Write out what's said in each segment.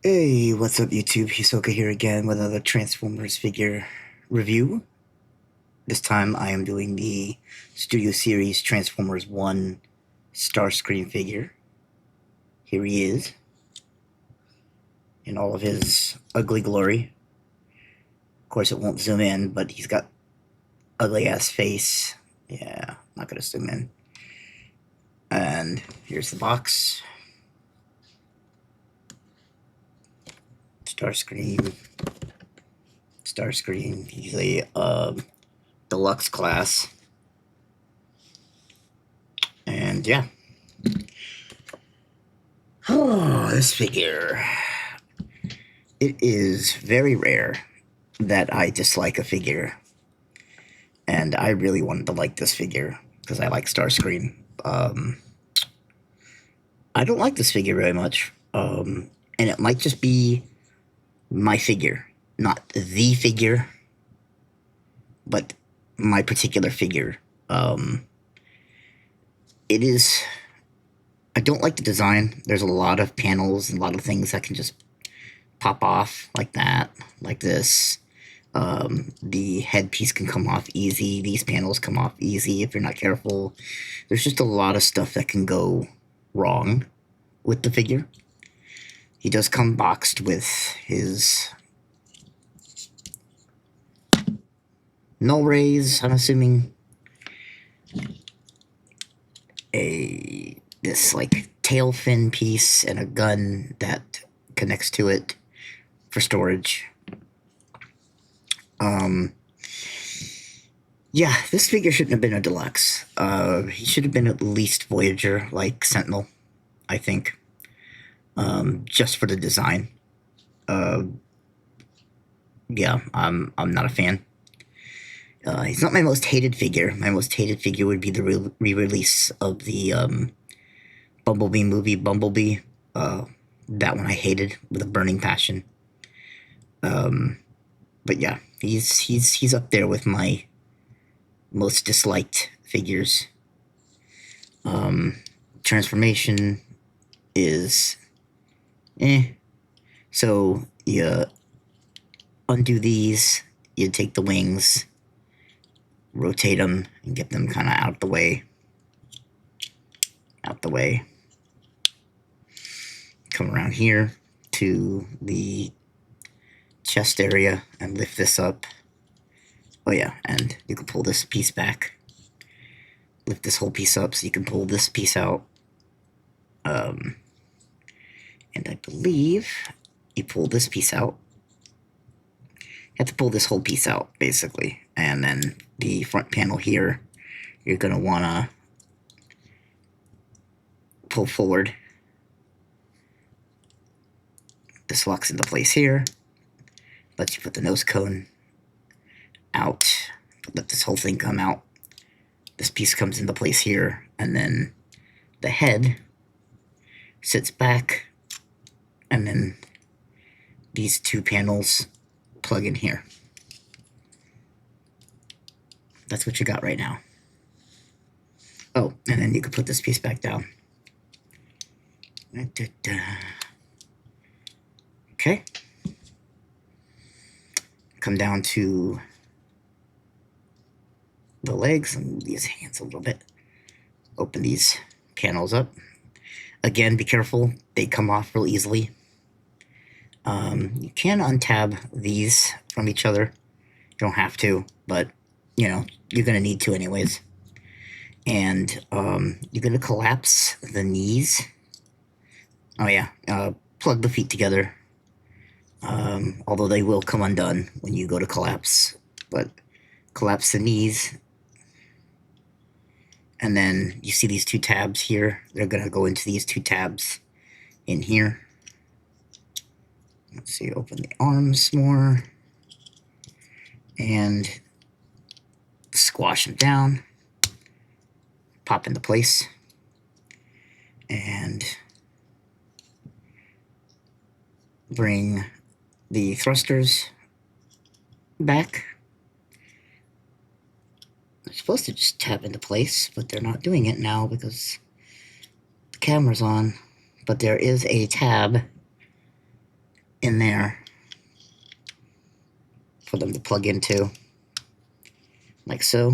Hey, what's up YouTube? Hisoka here again with another Transformers figure review. This time I am doing the Studio Series Transformers 1 Starscream figure. Here he is, in all of his ugly glory. Of course it won't zoom in, but he's got ugly ass face. Yeah, not gonna zoom in. And here's the box. Starscream, he's a deluxe class. And yeah. Oh, this figure. It is very rare that I dislike a figure. And I really wanted to like this figure because I like Starscream. I don't like this figure very much. And it might just be my figure. Not the figure, but my particular figure. It is... I don't like the design. There's a lot of panels and a lot of things that can just pop off like that, like this. The headpiece can come off easy. These panels come off easy if you're not careful. There's just a lot of stuff that can go wrong with the figure. He does come boxed with his null rays, I'm assuming. This like tail fin piece and a gun that connects to it for storage. Yeah, this figure shouldn't have been a deluxe. He should have been at least Voyager, like Sentinel, I think. Just for the design. Yeah, I'm not a fan. He's not my most hated figure. My most hated figure would be the re-release of the Bumblebee movie, Bumblebee. That one I hated with a burning passion. But yeah, he's up there with my most disliked figures. Transformation is so you undo these, you take the wings, rotate them, and get them kind of out the way. Come around here to the chest area and lift this up. Oh yeah, and you can pull this piece back. Lift this whole piece up so you can pull this piece out. And I believe you pull this piece out. You have to pull this whole piece out, basically. And then the front panel here, you're going to want to pull forward. This locks into place here. Lets you put the nose cone out. Let this whole thing come out. This piece comes into place here. And then the head sits back. And then these two panels plug in here. That's what you got right now. Oh, and then you can put this piece back down. Okay. Come down to the legs and move these hands a little bit. Open these panels up. Again, be careful. They come off real easily. You can untab these from each other. You don't have to, but, you know, you're going to need to anyways. And you're going to collapse the knees. Oh, yeah. Plug the feet together. Although they will come undone when you go to collapse. But collapse the knees. And then you see these two tabs here. They're going to go into these two tabs in here. Let's see, open the arms more. And squash them down. Pop into place. And bring the thrusters back. They're supposed to just tap into place, but they're not doing it now because the camera's on. But there is a tab to plug into, like so.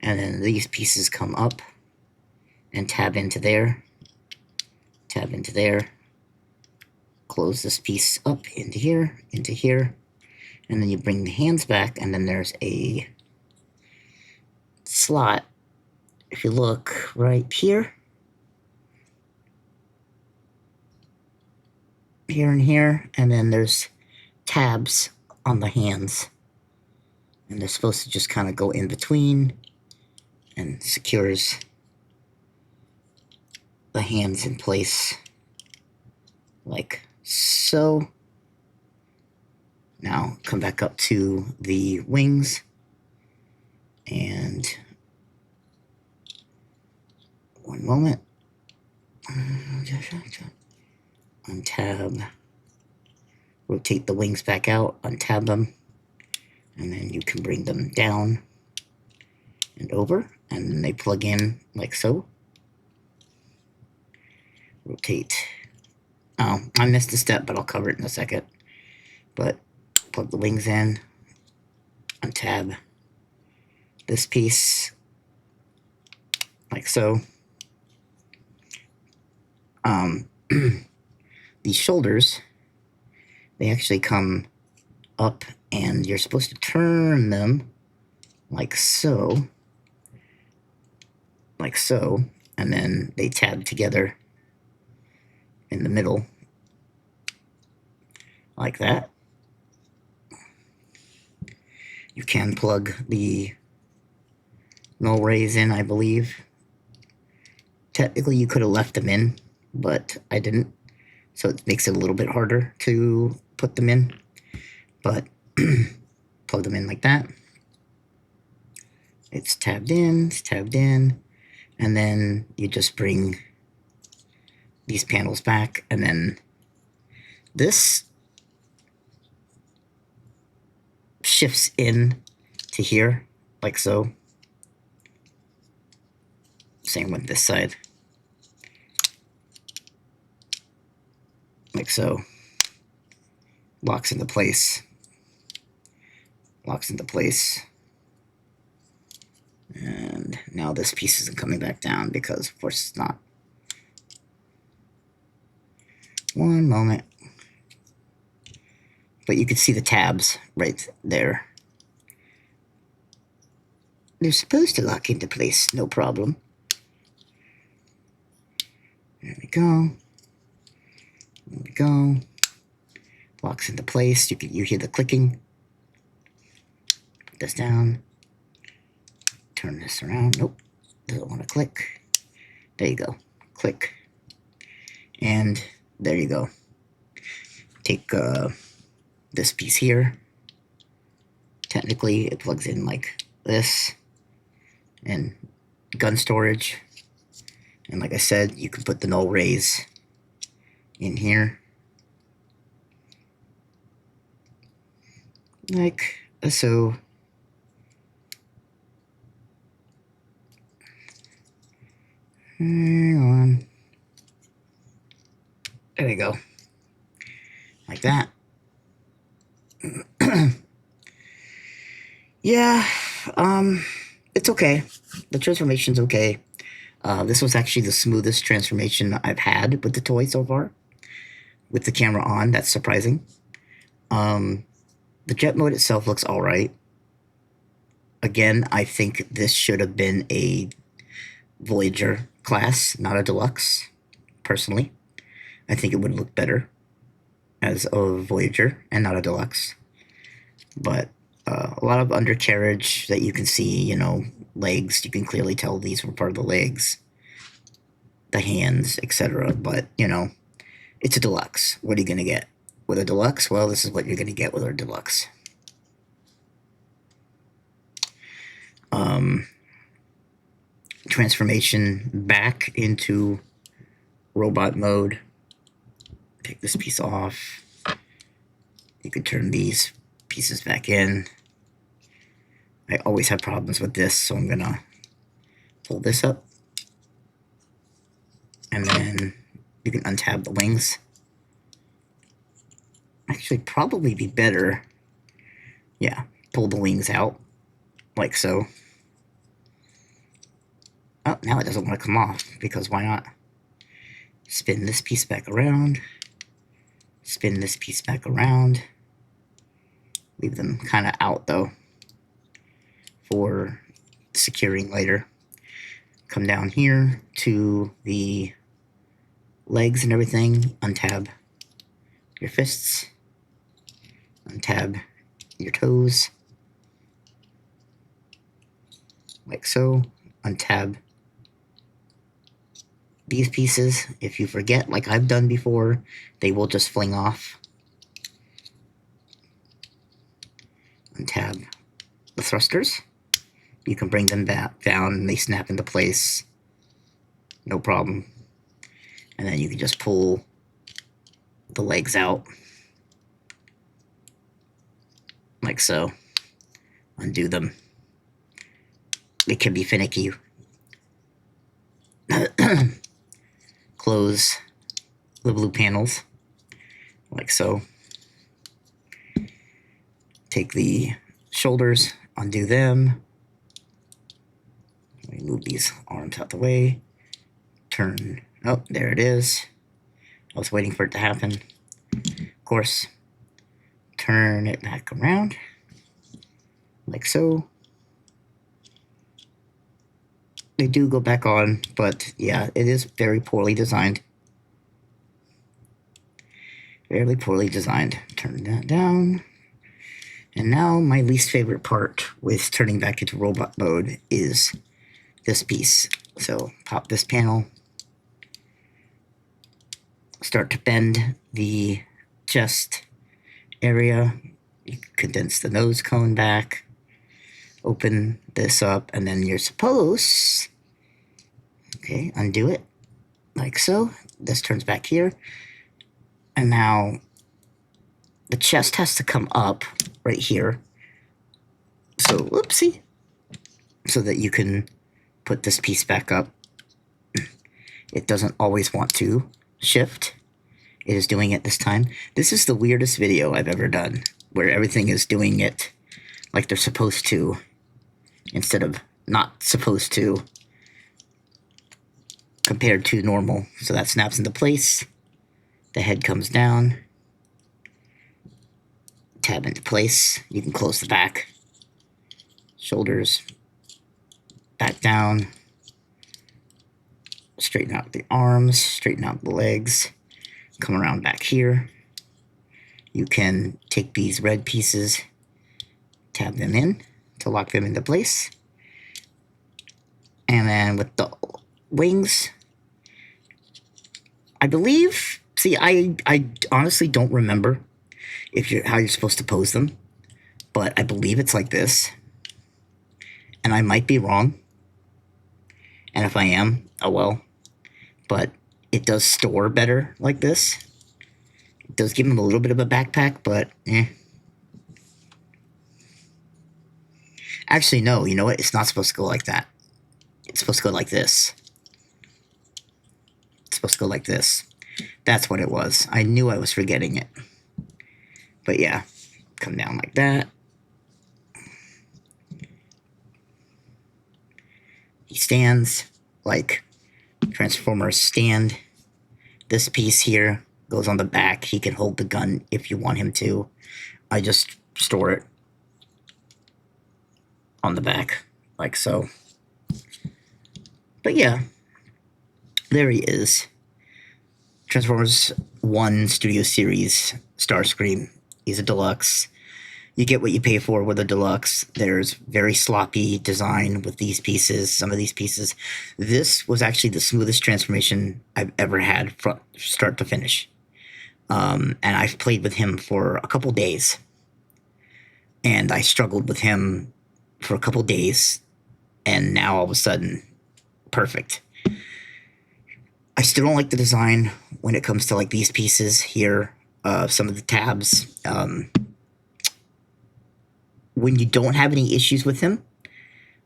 And then these pieces come up and tab into there, close this piece up into here, and then you bring the hands back, and then there's a slot. If you look right here, and here, and then there's tabs on the hands, and they're supposed to just kind of go in between and secures the hands in place like so. Now come back up to the wings and one moment, untab, rotate the wings back out, untab them, and then you can bring them down and over, and then they plug in like so. Rotate. Oh, I missed a step, but I'll cover it in a second. But plug the wings in, untab this piece like so. These shoulders, they actually come up, and you're supposed to turn them like so, and then they tab together in the middle like that. You can plug the null rays in, I believe. Technically, you could have left them in, but I didn't, so it makes it a little bit harder to put them in, but plug them in like that. It's tabbed in, and then you just bring these panels back, and then this shifts in to here, like so. Same with this side. Like so. Locks into place. And now this piece isn't coming back down because, of course, it's not. One moment. But you can see the tabs right there. They're supposed to lock into place, no problem. There we go. Locks into place. You hear the clicking. Put this down. Turn this around. Nope. Doesn't want to click. There you go. Click. And there you go. Take this piece here. Technically, it plugs in like this. And gun storage. And like I said, you can put the null rays in here. Like so. Hang on. There you go. Like that. Yeah, it's okay. The transformation's okay. This was actually the smoothest transformation I've had with the toy so far. With the camera on, that's surprising. The jet mode itself looks alright. Again, I think this should have been a Voyager class, not a deluxe, personally. I think it would look better as a Voyager and not a deluxe. But a lot of undercarriage that you can see, you know, legs, you can clearly tell these were part of the legs, the hands, etc. But, you know, it's a deluxe. What are you going to get? With a deluxe, well, this is what you're going to get with our deluxe. Transformation back into robot mode. Take this piece off. You can turn these pieces back in. I always have problems with this, so I'm going to pull this up. And then you can untab the wings. Actually, probably be better Yeah, pull the wings out, like so. Oh, now it doesn't want to come off, because why not? Spin this piece back around. Spin this piece back around. Leave them kind of out, though, for securing later. Come down here to the legs and everything. Untab your fists. Untab your toes. Like so. Untab these pieces. If you forget, like I've done before, they will just fling off. Untab the thrusters. You can bring them back down and they snap into place. No problem. And then you can just pull the legs out. Like so. Undo them. It can be finicky. Close the blue panels. Like so. Take the shoulders, undo them. Let me move these arms out the way. Turn. Oh, there it is. I was waiting for it to happen. Of course. Turn it back around. Like so. They do go back on, but yeah, it is very poorly designed. Very poorly designed. Turn that down. And now my least favorite part with turning back into robot mode is this piece. So pop this panel. Start to bend the chest area. You condense the nose cone back. Open this up, and then you're supposed, okay, undo it, like so. This turns back here. And now the chest has to come up right here. So, whoopsie. So that you can put this piece back up. It doesn't always want to shift. It is doing it this time. This is the weirdest video I've ever done, where everything is doing it like they're supposed to, instead of not supposed to, compared to normal. So that snaps into place. The head comes down. Tab into place. You can close the back. Shoulders back down. Straighten out the arms. Straighten out the legs. Come around back here. You can take these red pieces, tab them in to lock them into place. And then with the wings, I believe, see, I honestly don't remember how you're supposed to pose them, but I believe it's like this. And I might be wrong. And if I am, oh well. But it does store better like this. It does give them a little bit of a backpack, but eh. Actually, no, you know what? It's not supposed to go like that. It's supposed to go like this. It's supposed to go like this. That's what it was. I knew I was forgetting it. But yeah, come down like that. He stands like Transformers stand. This piece here goes on the back. He can hold the gun if you want him to. I just store it on the back, like so. But yeah, there he is. Transformers 1 Studio Series Starscream. He's a deluxe. You get what you pay for with a deluxe. There's very sloppy design with these pieces, some of these pieces. This was actually the smoothest transformation I've ever had from start to finish. And I've played with him for a couple days. And I struggled with him for a couple days. And now all of a sudden, perfect. I still don't like the design when it comes to like these pieces here. Some of the tabs. When you don't have any issues with him,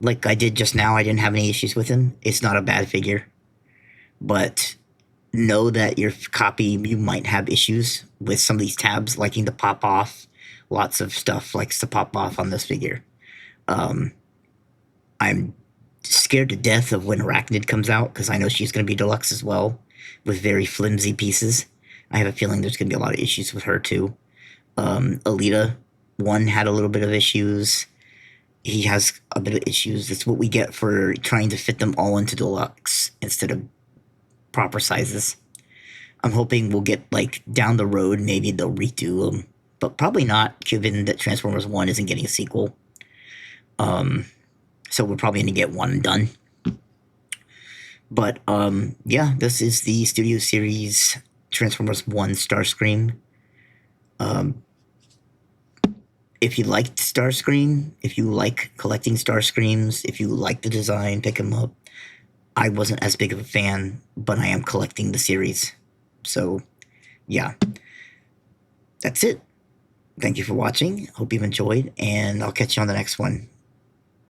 like I did just now, I didn't have any issues with him. It's not a bad figure. But know that your copy, you might have issues with some of these tabs liking to pop off, lots of stuff likes to pop off on this figure. I'm scared to death of when Arachnid comes out, because I know she's going to be deluxe as well, with very flimsy pieces. I have a feeling there's going to be a lot of issues with her too. Alita 1 had a little bit of issues. He has a bit of issues. That's what we get for trying to fit them all into deluxe instead of proper sizes. I'm hoping we'll get, like, down the road, maybe they'll redo them, but probably not, given that Transformers 1 isn't getting a sequel. So we're probably going to get one and done. But, yeah, this is the Studio Series Transformers 1 Starscream. If you liked Starscream, if you like collecting Starscreams, if you like the design, pick them up. I wasn't as big of a fan, but I am collecting the series. So, yeah. That's it. Thank you for watching. Hope you've enjoyed, and I'll catch you on the next one.